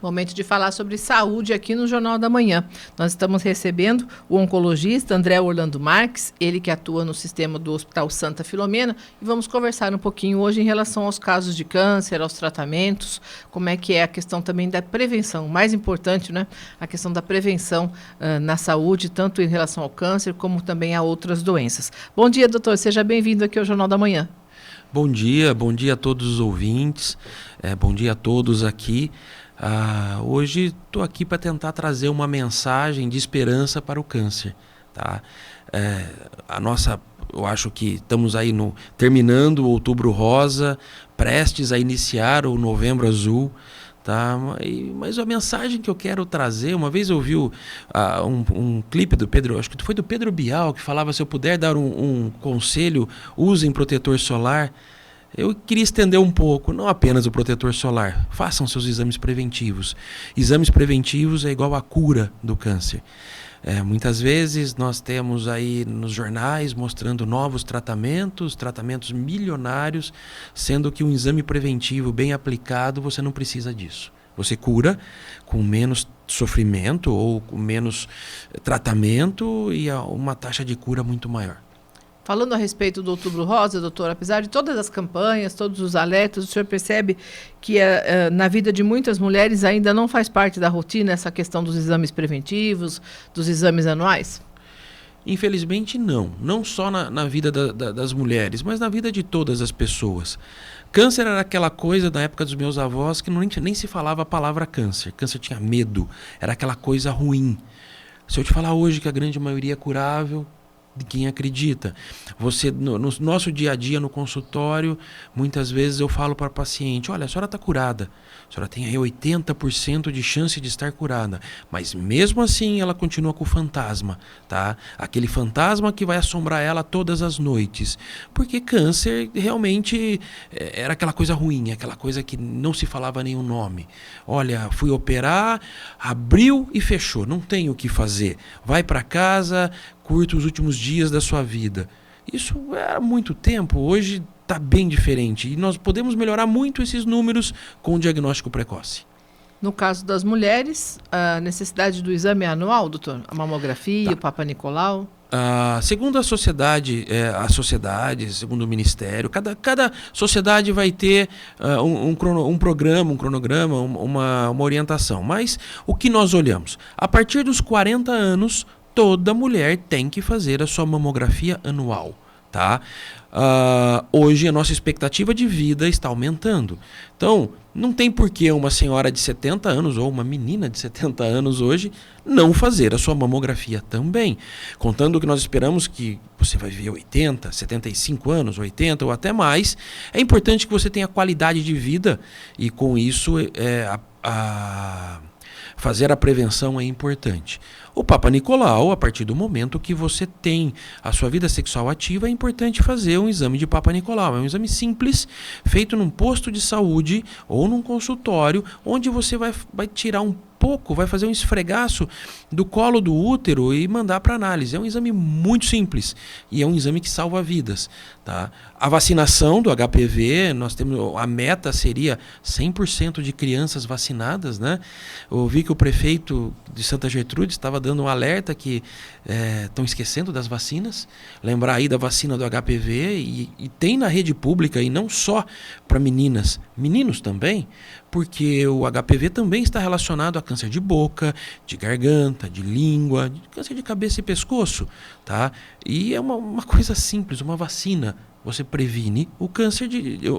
Momento de falar sobre saúde aqui no Jornal da Manhã. Nós estamos recebendo o oncologista André Orlando Marques, ele que atua no sistema do Hospital Santa Filomena, e vamos conversar um pouquinho hoje em relação aos casos de câncer, aos tratamentos, como é que é a questão também da prevenção, o mais importante, né? A questão da prevenção na saúde, tanto em relação ao câncer como também a outras doenças. Bom dia, doutor, seja bem-vindo aqui ao Jornal da Manhã. Bom dia a todos os ouvintes, bom dia a todos aqui. Hoje estou aqui para tentar trazer uma mensagem de esperança para o câncer. Tá? Eu acho que estamos aí terminando o Outubro Rosa, prestes a iniciar o Novembro Azul. Tá? Mas a mensagem que eu quero trazer, uma vez eu vi um clipe do Pedro, acho que foi do Pedro Bial, que falava: se eu puder dar um conselho, usem protetor solar. Eu queria estender um pouco, não apenas o protetor solar, façam seus exames preventivos. Exames preventivos é igual à cura do câncer. Muitas vezes nós temos aí nos jornais mostrando novos tratamentos milionários, sendo que um exame preventivo bem aplicado, você não precisa disso. Você cura com menos sofrimento ou com menos tratamento e uma taxa de cura muito maior. Falando a respeito do Outubro Rosa, doutor, apesar de todas as campanhas, todos os alertas, o senhor percebe que na vida de muitas mulheres ainda não faz parte da rotina essa questão dos exames preventivos, dos exames anuais? Infelizmente não só na vida das mulheres, mas na vida de todas as pessoas. Câncer era aquela coisa na época dos meus avós que nem se falava a palavra câncer. Câncer tinha medo, era aquela coisa ruim. Se eu te falar hoje que a grande maioria é curável, de quem acredita. Você, no nosso dia a dia, no consultório, muitas vezes eu falo para o paciente: olha, a senhora está curada, a senhora tem aí 80% de chance de estar curada, mas mesmo assim ela continua com o fantasma, tá? Aquele fantasma que vai assombrar ela todas as noites, porque câncer realmente era aquela coisa ruim, aquela coisa que não se falava nenhum nome. Olha, fui operar, abriu e fechou, não tem o que fazer, vai para casa, curta os últimos dias da sua vida. Isso era muito tempo, hoje está bem diferente. E nós podemos melhorar muito esses números com o diagnóstico precoce. No caso das mulheres, a necessidade do exame anual, doutor? A mamografia, o Papa Nicolau? Segundo a sociedade, segundo o Ministério, cada sociedade vai ter um cronograma, uma orientação. Mas o que nós olhamos? A partir dos 40 anos, toda mulher tem que fazer a sua mamografia anual, tá? Hoje a nossa expectativa de vida está aumentando. Então, não tem por que uma senhora de 70 anos ou uma menina de 70 anos hoje não fazer a sua mamografia também. Contando que nós esperamos que você vai viver 80, 75 anos, 80 ou até mais, é importante que você tenha qualidade de vida e com isso fazer a prevenção é importante. O Papa Nicolau, a partir do momento que você tem a sua vida sexual ativa, é importante fazer um exame de Papa Nicolau. É um exame simples, feito num posto de saúde ou num consultório, onde você vai tirar um pouco, vai fazer um esfregaço do colo do útero e mandar para análise. É um exame muito simples e é um exame que salva vidas. Tá? A vacinação do HPV, a meta seria 100% de crianças vacinadas. Né? Eu vi que o prefeito de Santa Gertrudes estava dando um alerta que estão esquecendo das vacinas. Lembrar aí da vacina do HPV e tem na rede pública, e não só para meninas, meninos também, porque o HPV também está relacionado a câncer de boca, de garganta, de língua, de câncer de cabeça e pescoço, tá? E é uma coisa simples, uma vacina. Você previne o câncer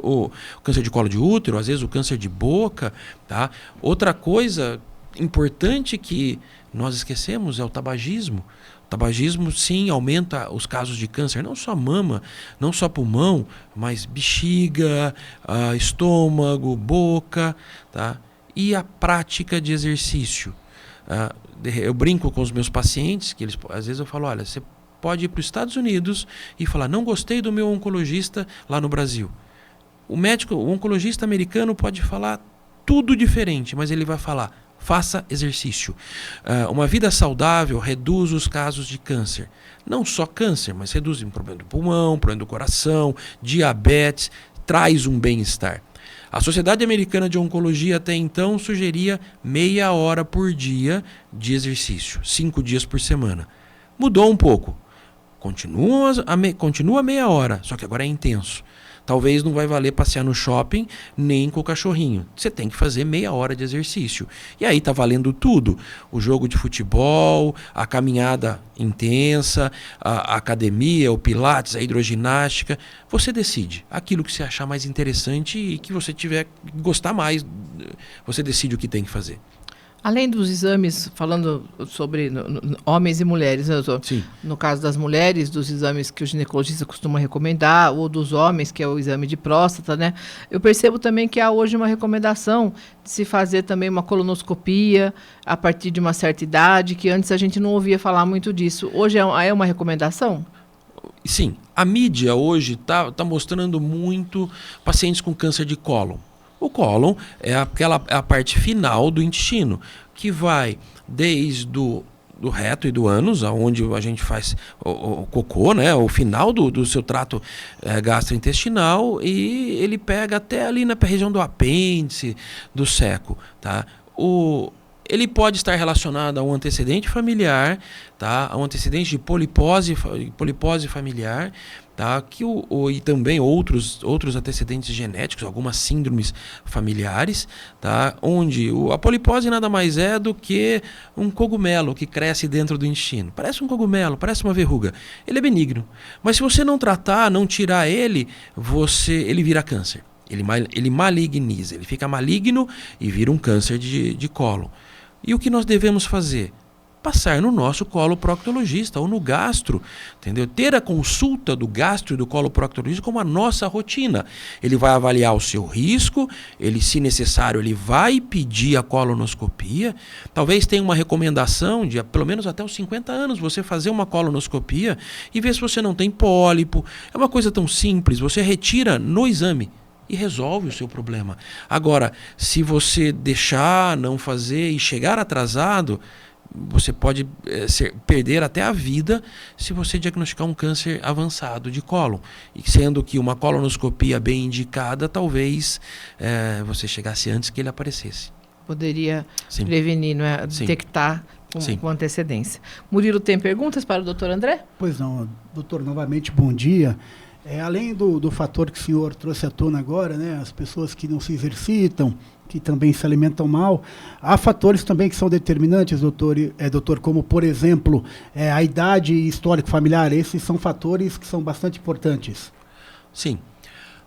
o câncer de colo de útero, às vezes o câncer de boca, tá? Outra coisa importante que nós esquecemos é o tabagismo. O tabagismo, sim, aumenta os casos de câncer, não só mama, não só pulmão, mas bexiga, estômago, boca, tá? E a prática de exercício. Eu brinco com os meus pacientes, que às vezes eu falo: olha, você pode ir para os Estados Unidos e falar: não gostei do meu oncologista lá no Brasil. O oncologista americano pode falar tudo diferente, mas ele vai falar: faça exercício. Uma vida saudável reduz os casos de câncer. Não só câncer, mas reduz o problema do pulmão, problema do coração, diabetes, traz um bem-estar. A Sociedade Americana de Oncologia até então sugeria meia hora por dia de exercício, 5 dias por semana. Mudou um pouco. Continua meia hora, só que agora é intenso. Talvez não vai valer passear no shopping nem com o cachorrinho. Você tem que fazer meia hora de exercício. E aí tá valendo tudo. O jogo de futebol, a caminhada intensa, a academia, o pilates, a hidroginástica. Você decide aquilo que você achar mais interessante e que você tiver gostar mais. Você decide o que tem que fazer. Além dos exames, falando sobre homens e mulheres, né, doutor? Sim. No caso das mulheres, dos exames que o ginecologista costuma recomendar, ou dos homens, que é o exame de próstata, né? Eu percebo também que há hoje uma recomendação de se fazer também uma colonoscopia a partir de uma certa idade, que antes a gente não ouvia falar muito disso. Hoje é uma recomendação? Sim. A mídia hoje tá mostrando muito pacientes com câncer de cólon. O cólon é a parte final do intestino, que vai desde do reto e do ânus, onde a gente faz o cocô, né, o final do seu trato gastrointestinal, e ele pega até ali na região do apêndice, do seco. Tá? Ele pode estar relacionado a um antecedente familiar, tá? A um antecedente de polipose familiar, tá? E também outros antecedentes genéticos, algumas síndromes familiares, tá? Onde a polipose nada mais é do que um cogumelo que cresce dentro do intestino. Parece um cogumelo, parece uma verruga. Ele é benigno. Mas se você não tratar, não tirar ele vira câncer. Ele maligniza, ele fica maligno e vira um câncer de cólon. E o que nós devemos fazer? Passar no nosso coloproctologista ou no gastro, entendeu? Ter a consulta do gastro e do coloproctologista como a nossa rotina. Ele vai avaliar o seu risco, se necessário, ele vai pedir a colonoscopia. Talvez tenha uma recomendação de, pelo menos até os 50 anos, você fazer uma colonoscopia e ver se você não tem pólipo. É uma coisa tão simples, você retira no exame e resolve o seu problema. Agora, se você deixar, não fazer e chegar atrasado, você pode perder até a vida se você diagnosticar um câncer avançado de cólon. E sendo que uma colonoscopia bem indicada, talvez você chegasse antes que ele aparecesse. Poderia Sim. prevenir, não é? Detectar com antecedência. Murilo, tem perguntas para o doutor André? Pois não, doutor, novamente, bom dia. Além do fator que o senhor trouxe à tona agora, né, as pessoas que não se exercitam, que também se alimentam mal, há fatores também que são determinantes, doutor, como, por exemplo, a idade e histórico familiar. Esses são fatores que são bastante importantes. Sim.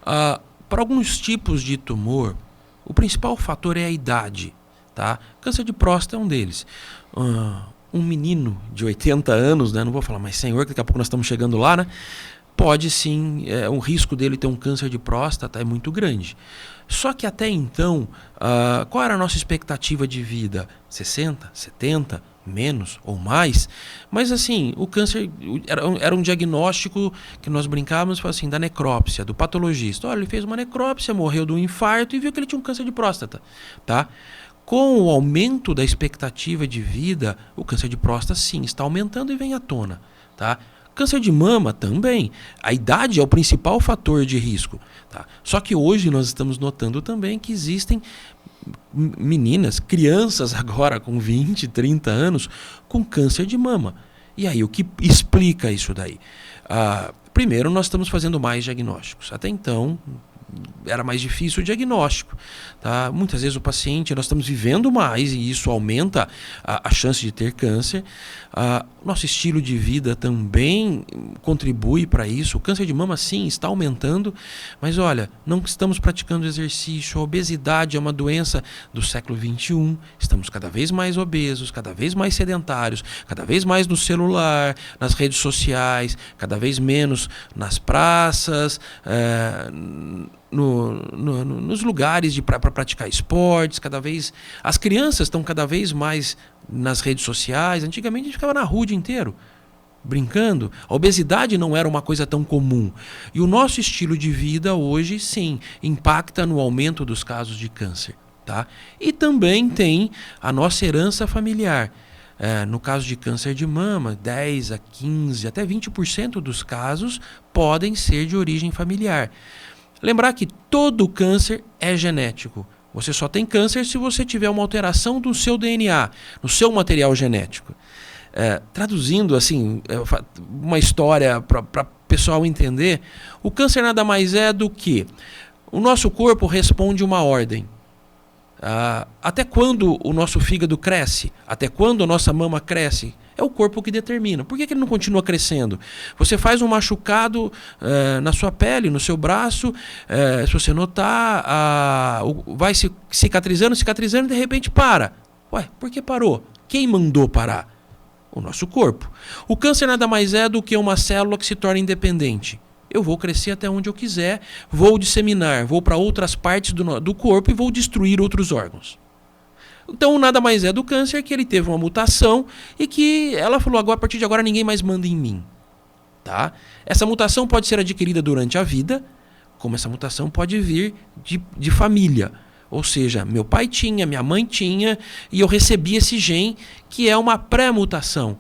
Para alguns tipos de tumor, o principal fator é a idade. Tá? Câncer de próstata é um deles. Um menino de 80 anos, né, não vou falar mais senhor, que daqui a pouco nós estamos chegando lá, né? Pode sim, o risco dele ter um câncer de próstata é muito grande. Só que até então, qual era a nossa expectativa de vida? 60, 70, menos ou mais? Mas assim, o câncer era um diagnóstico que nós brincávamos assim, da necrópsia, do patologista. Olha, ele fez uma necrópsia, morreu de um infarto e viu que ele tinha um câncer de próstata. Tá? Com o aumento da expectativa de vida, o câncer de próstata sim está aumentando e vem à tona. Tá? Câncer de mama também. A idade é o principal fator de risco. Tá? Só que hoje nós estamos notando também que existem meninas, crianças agora com 20, 30 anos, com câncer de mama. E aí, o que explica isso daí? Primeiro, nós estamos fazendo mais diagnósticos. Até então, era mais difícil o diagnóstico. Tá? Muitas vezes o paciente, nós estamos vivendo mais e isso aumenta a chance de ter câncer. Nosso estilo de vida também contribui para isso. O câncer de mama, sim, está aumentando, mas olha, não estamos praticando exercício. A obesidade é uma doença do século XXI. Estamos cada vez mais obesos, cada vez mais sedentários, cada vez mais no celular, nas redes sociais, cada vez menos nas praças, nos lugares para praticar esportes. As crianças estão cada vez mais nas redes sociais. Antigamente a gente ficava na rua o dia inteiro brincando. A obesidade não era uma coisa tão comum. E o nosso estilo de vida hoje, sim, impacta no aumento dos casos de câncer. Tá? E também tem a nossa herança familiar. No caso de câncer de mama, 10 a 15, até 20% dos casos podem ser de origem familiar. Lembrar que todo câncer é genético. Você só tem câncer se você tiver uma alteração do seu DNA, no seu material genético. Traduzindo assim, uma história para o pessoal entender, o câncer nada mais é do que o nosso corpo responde uma ordem. Até quando o nosso fígado cresce? Até quando a nossa mama cresce? É o corpo que determina. Por que ele não continua crescendo? Você faz um machucado na sua pele, no seu braço, se você notar, vai se cicatrizando, e de repente para. Ué, por que parou? Quem mandou parar? O nosso corpo. O câncer nada mais é do que uma célula que se torna independente. Eu vou crescer até onde eu quiser, vou disseminar, vou para outras partes do corpo e vou destruir outros órgãos. Então, nada mais é do câncer que ele teve uma mutação e que ela falou, agora, a partir de agora ninguém mais manda em mim. Tá? Essa mutação pode ser adquirida durante a vida, como essa mutação pode vir de família. Ou seja, meu pai tinha, minha mãe tinha, e eu recebi esse gene, que é uma pré-mutação.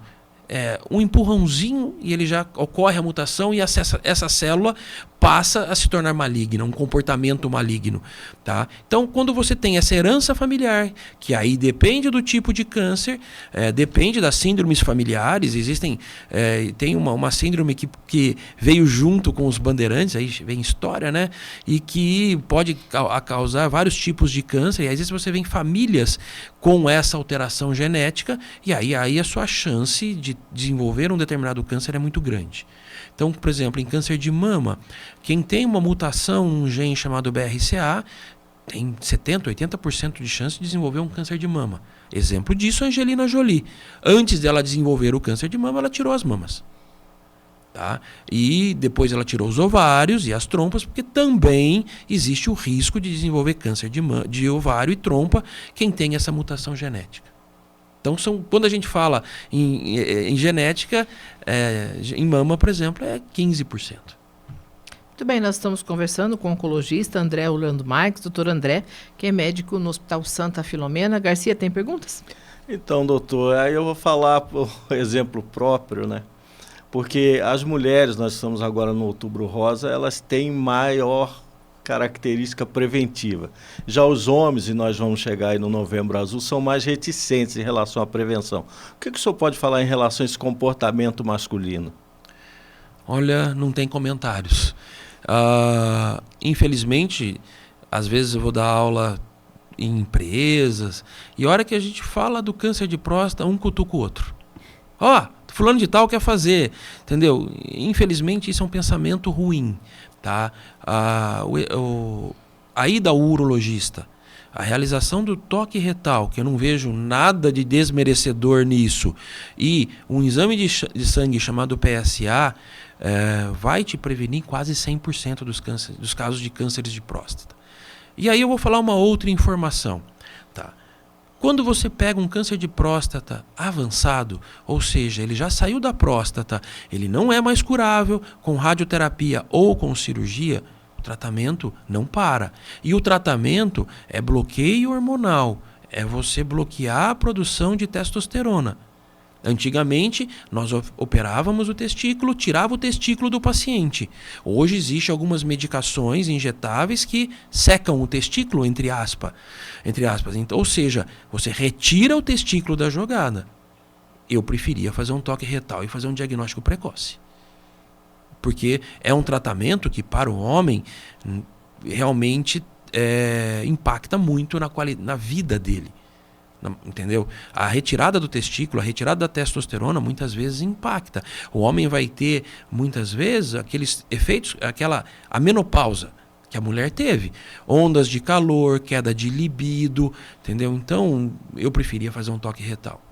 Um empurrãozinho e ele já ocorre a mutação e essa célula passa a se tornar maligna, um comportamento maligno. Tá? Então, quando você tem essa herança familiar, que aí depende do tipo de câncer, depende das síndromes familiares, tem uma síndrome que veio junto com os bandeirantes, aí vem história, né? E que pode causar vários tipos de câncer, e às vezes você vê famílias com essa alteração genética, e aí a sua chance de desenvolver um determinado câncer é muito grande. Então, por exemplo, em câncer de mama, quem tem uma mutação num gene chamado BRCA tem 70%, 80% de chance de desenvolver um câncer de mama. Exemplo disso é a Angelina Jolie. Antes dela desenvolver o câncer de mama, ela tirou as mamas. Tá? E depois ela tirou os ovários e as trompas, porque também existe o risco de desenvolver câncer de ovário e trompa quem tem essa mutação genética. Então, quando a gente fala em genética, em mama, por exemplo, é 15%. Muito bem, nós estamos conversando com o oncologista André Orlando Marques, doutor André, que é médico no Hospital Santa Filomena. Garcia, tem perguntas? Então, doutor, aí eu vou falar por exemplo próprio, né? Porque as mulheres, nós estamos agora no Outubro Rosa, elas têm maior característica preventiva. Já os homens, e nós vamos chegar aí no Novembro Azul, são mais reticentes em relação à prevenção. O que o senhor pode falar em relação a esse comportamento masculino? Olha, não tem comentários. Infelizmente, às vezes eu vou dar aula em empresas, e a hora que a gente fala do câncer de próstata, um cutuca o outro. Fulano de tal quer fazer, entendeu? Infelizmente, isso é um pensamento ruim. Tá? A ida ao urologista, a realização do toque retal, que eu não vejo nada de desmerecedor nisso, e um exame de sangue chamado PSA vai te prevenir quase 100% dos casos de cânceres de próstata. E aí eu vou falar uma outra informação. Tá? Quando você pega um câncer de próstata avançado, ou seja, ele já saiu da próstata, ele não é mais curável com radioterapia ou com cirurgia, o tratamento não para. E o tratamento é bloqueio hormonal, é você bloquear a produção de testosterona. Antigamente, nós operávamos o testículo, tirava o testículo do paciente. Hoje existem algumas medicações injetáveis que secam o testículo, entre aspas. Então, ou seja, você retira o testículo da jogada. Eu preferia fazer um toque retal e fazer um diagnóstico precoce. Porque é um tratamento que, para o homem, realmente impacta muito na vida dele. Entendeu? A retirada do testículo, a retirada da testosterona muitas vezes impacta. O homem vai ter muitas vezes aqueles efeitos, a menopausa que a mulher teve, ondas de calor, queda de libido, entendeu? Então eu preferia fazer um toque retal.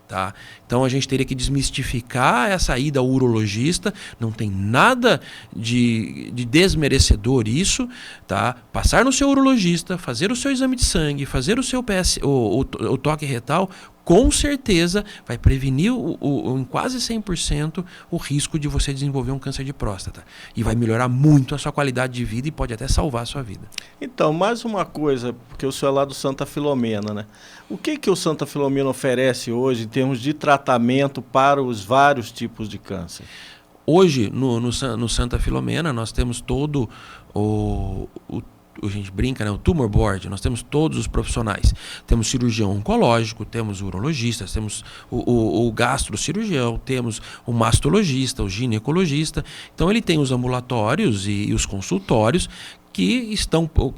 Tá? Então a gente teria que desmistificar essa ida ao urologista, não tem nada de desmerecedor isso, tá? Passar no seu urologista, fazer o seu exame de sangue, fazer o seu o toque retal, com certeza vai prevenir em quase 100% o risco de você desenvolver um câncer de próstata. E vai melhorar muito a sua qualidade de vida e pode até salvar a sua vida. Então, mais uma coisa, porque o senhor é lá do Santa Filomena, né? O que o Santa Filomena oferece hoje em termos de tratamento para os vários tipos de câncer? Hoje, no Santa Filomena, nós temos todo a gente brinca, né, o tumor board, nós temos todos os profissionais. Temos cirurgião oncológico, temos urologistas, temos o gastrocirurgião, temos o mastologista, o ginecologista. Então ele tem os ambulatórios e os consultórios que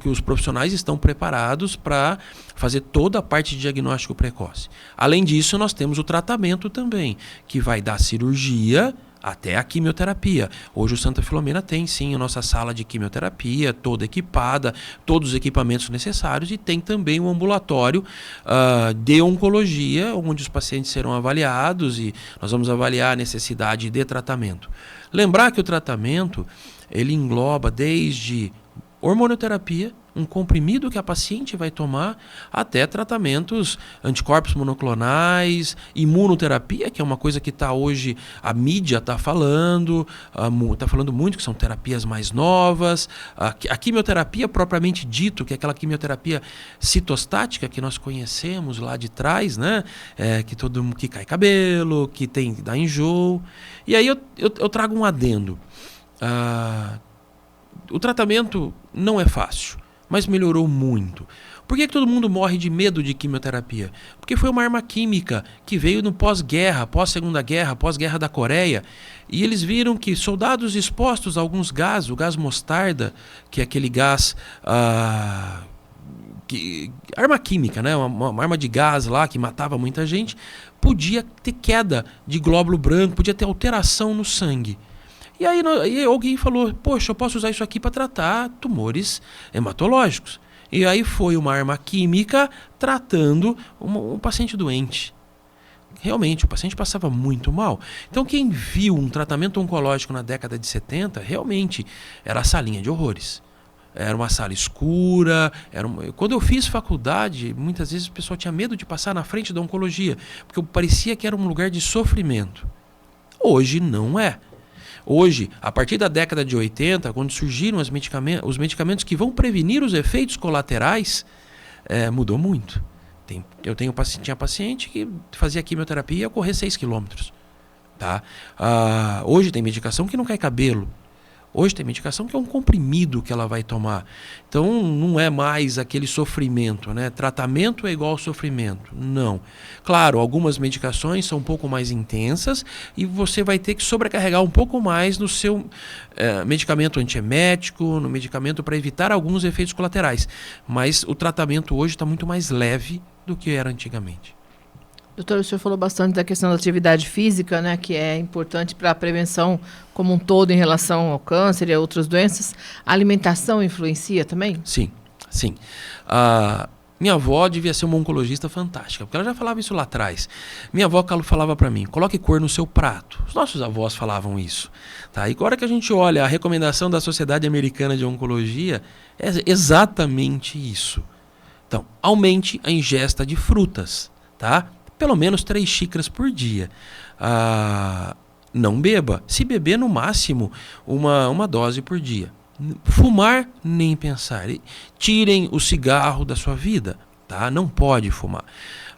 os profissionais estão preparados para fazer toda a parte de diagnóstico precoce. Além disso, nós temos o tratamento também, que vai da cirurgia até a quimioterapia. Hoje o Santa Filomena tem sim a nossa sala de quimioterapia, toda equipada, todos os equipamentos necessários, e tem também um ambulatório de oncologia, onde os pacientes serão avaliados e nós vamos avaliar a necessidade de tratamento. Lembrar que o tratamento ele engloba desde hormonioterapia, um comprimido que a paciente vai tomar, até tratamentos anticorpos monoclonais, imunoterapia, que é uma coisa que está hoje, a mídia está falando muito, que são terapias mais novas, a quimioterapia propriamente dito, que é aquela quimioterapia citostática que nós conhecemos lá de trás, né? Que cai cabelo, que dá enjoo. E aí eu trago um adendo. O tratamento não é fácil, mas melhorou muito. Por que todo mundo morre de medo de quimioterapia? Porque foi uma arma química que veio no pós-guerra, pós-segunda guerra, pós-guerra da Coreia, e eles viram que soldados expostos a alguns gases, o gás mostarda, que é aquele gás... arma química, né? Uma arma de gás lá que matava muita gente, podia ter queda de glóbulo branco, podia ter alteração no sangue. E aí alguém falou, poxa, eu posso usar isso aqui para tratar tumores hematológicos. E aí foi uma arma química tratando um paciente doente. Realmente, o paciente passava muito mal. Então quem viu um tratamento oncológico na década de 70, realmente era a salinha de horrores. Era uma sala escura. Quando eu fiz faculdade, muitas vezes o pessoal tinha medo de passar na frente da oncologia, porque parecia que era um lugar de sofrimento. Hoje não é. Hoje, a partir da década de 80, quando surgiram os medicamentos que vão prevenir os efeitos colaterais, mudou muito. Tinha paciente que fazia quimioterapia e ia correr 6 quilômetros. Tá? Hoje tem medicação que não cai cabelo. Hoje tem medicação que é um comprimido que ela vai tomar. Então não é mais aquele sofrimento, né? Tratamento é igual ao sofrimento. Não. Claro, algumas medicações são um pouco mais intensas e você vai ter que sobrecarregar um pouco mais no seu medicamento antiemético, no medicamento para evitar alguns efeitos colaterais. Mas o tratamento hoje está muito mais leve do que era antigamente. Doutor, o senhor falou bastante da questão da atividade física, né, que é importante para a prevenção como um todo em relação ao câncer e a outras doenças. A alimentação influencia também? Sim, sim. Minha avó devia ser uma oncologista fantástica, porque ela já falava isso lá atrás. Minha avó falava para mim, coloque cor no seu prato. Os nossos avós falavam isso. Tá? E agora que a gente olha a recomendação da Sociedade Americana de Oncologia, é exatamente isso. Então, aumente a ingesta de frutas, tá? Pelo menos 3 xícaras por dia. Não beba. Se beber, no máximo, uma dose por dia. Fumar, nem pensar. Tirem o cigarro da sua vida. Tá? Não pode fumar.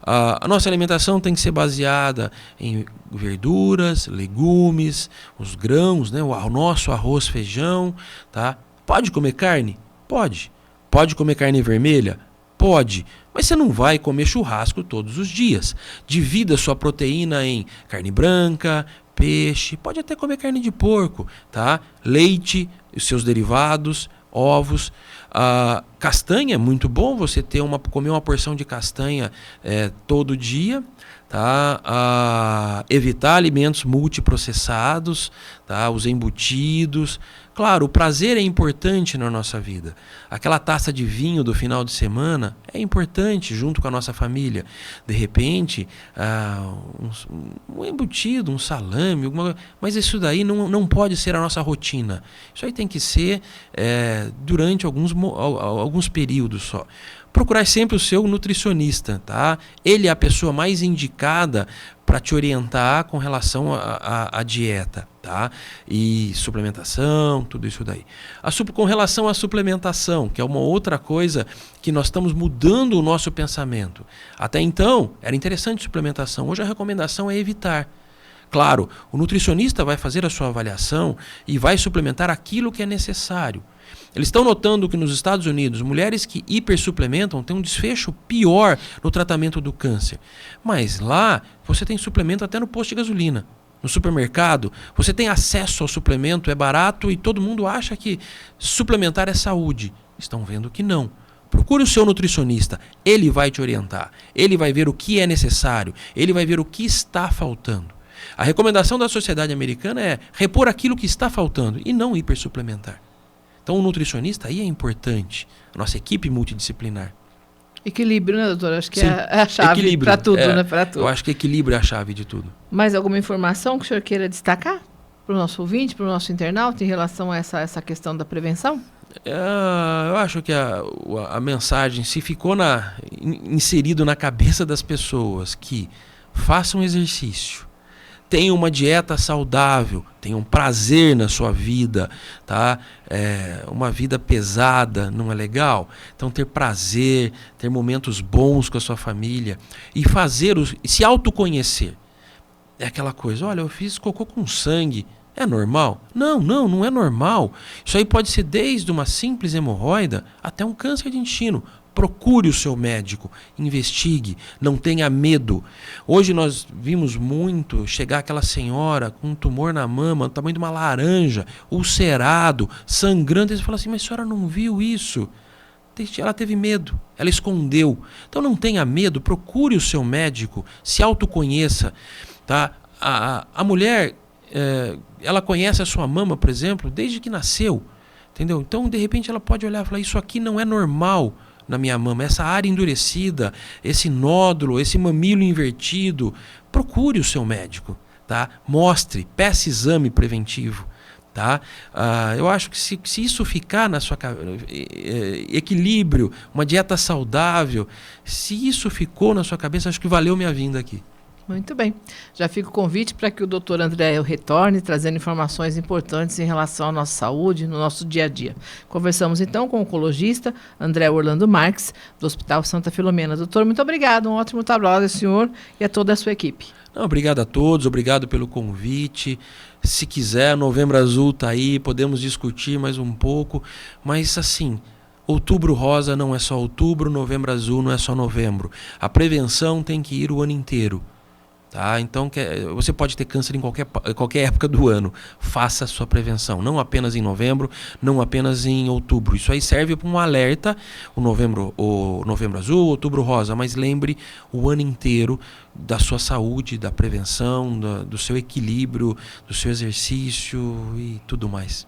A nossa alimentação tem que ser baseada em verduras, legumes, os grãos, né? O nosso arroz, feijão. Tá? Pode comer carne? Pode. Pode comer carne vermelha? Pode, mas você não vai comer churrasco todos os dias. Divida sua proteína em carne branca, peixe, pode até comer carne de porco, tá? Leite, os seus derivados, ovos. Castanha é muito bom você comer uma porção de castanha todo dia. Tá? Evitar alimentos multiprocessados, tá? Os embutidos. Claro, o prazer é importante na nossa vida. Aquela taça de vinho do final de semana é importante junto com a nossa família. De repente, um embutido, um salame, mas isso daí não pode ser a nossa rotina. Isso aí tem que ser durante alguns períodos só. Procurar sempre o seu nutricionista, tá? Ele é a pessoa mais indicada para te orientar com relação à dieta, tá? E suplementação, tudo isso daí. Com relação à suplementação, que é uma outra coisa que nós estamos mudando o nosso pensamento. Até então, era interessante suplementação. Hoje a recomendação é evitar. Claro, o nutricionista vai fazer a sua avaliação e vai suplementar aquilo que é necessário. Eles estão notando que nos Estados Unidos, mulheres que hipersuplementam têm um desfecho pior no tratamento do câncer. Mas lá, você tem suplemento até no posto de gasolina. No supermercado, você tem acesso ao suplemento, é barato e todo mundo acha que suplementar é saúde. Estão vendo que não. Procure o seu nutricionista, ele vai te orientar, ele vai ver o que é necessário, ele vai ver o que está faltando. A recomendação da Sociedade Americana é repor aquilo que está faltando e não hipersuplementar. Então o nutricionista aí é importante, a nossa equipe multidisciplinar. Equilíbrio, né, doutor? Acho que Sim, é a chave para tudo, né? Para tudo. Eu acho que equilíbrio é a chave de tudo. Mais alguma informação que o senhor queira destacar para o nosso ouvinte, para o nosso internauta em relação a essa questão da prevenção? Eu acho que a mensagem, se ficou inserido na cabeça das pessoas que façam exercício, tenham uma dieta saudável, tenham prazer na sua vida, tá? Uma vida pesada não é legal? Então ter prazer, ter momentos bons com a sua família e se autoconhecer. É aquela coisa, olha, eu fiz cocô com sangue, é normal? Não é normal. Isso aí pode ser desde uma simples hemorroida até um câncer de intestino. Procure o seu médico, investigue, não tenha medo. Hoje nós vimos muito chegar aquela senhora com um tumor na mama, do tamanho de uma laranja, ulcerado, sangrando. Eles falam assim, mas a senhora não viu isso? Ela teve medo, ela escondeu. Então não tenha medo, procure o seu médico, se autoconheça. Tá? A mulher, ela conhece a sua mama, por exemplo, desde que nasceu. Entendeu? Então, de repente, ela pode olhar e falar, isso aqui não é normal na minha mama, essa área endurecida, esse nódulo, esse mamilo invertido. Procure o seu médico, tá? Mostre, peça exame preventivo. Tá? Eu acho que se isso ficar na sua equilíbrio, uma dieta saudável, se isso ficou na sua cabeça, acho que valeu minha vinda aqui. Muito bem. Já fica o convite para que o doutor André retorne, trazendo informações importantes em relação à nossa saúde, no nosso dia a dia. Conversamos então com o oncologista André Orlando Marques, do Hospital Santa Filomena. Doutor, muito obrigado. Um ótimo trabalho ao senhor e a toda a sua equipe. Obrigado a todos, obrigado pelo convite. Se quiser, Novembro Azul está aí, podemos discutir mais um pouco. Mas assim, Outubro Rosa não é só outubro, Novembro Azul não é só novembro. A prevenção tem que ir o ano inteiro. Tá? Então você pode ter câncer em qualquer época do ano. Faça a sua prevenção, não apenas em novembro, não apenas em outubro. Isso aí serve para um alerta, o novembro azul, outubro rosa, mas lembre o ano inteiro da sua saúde, da prevenção, do seu equilíbrio, do seu exercício e tudo mais.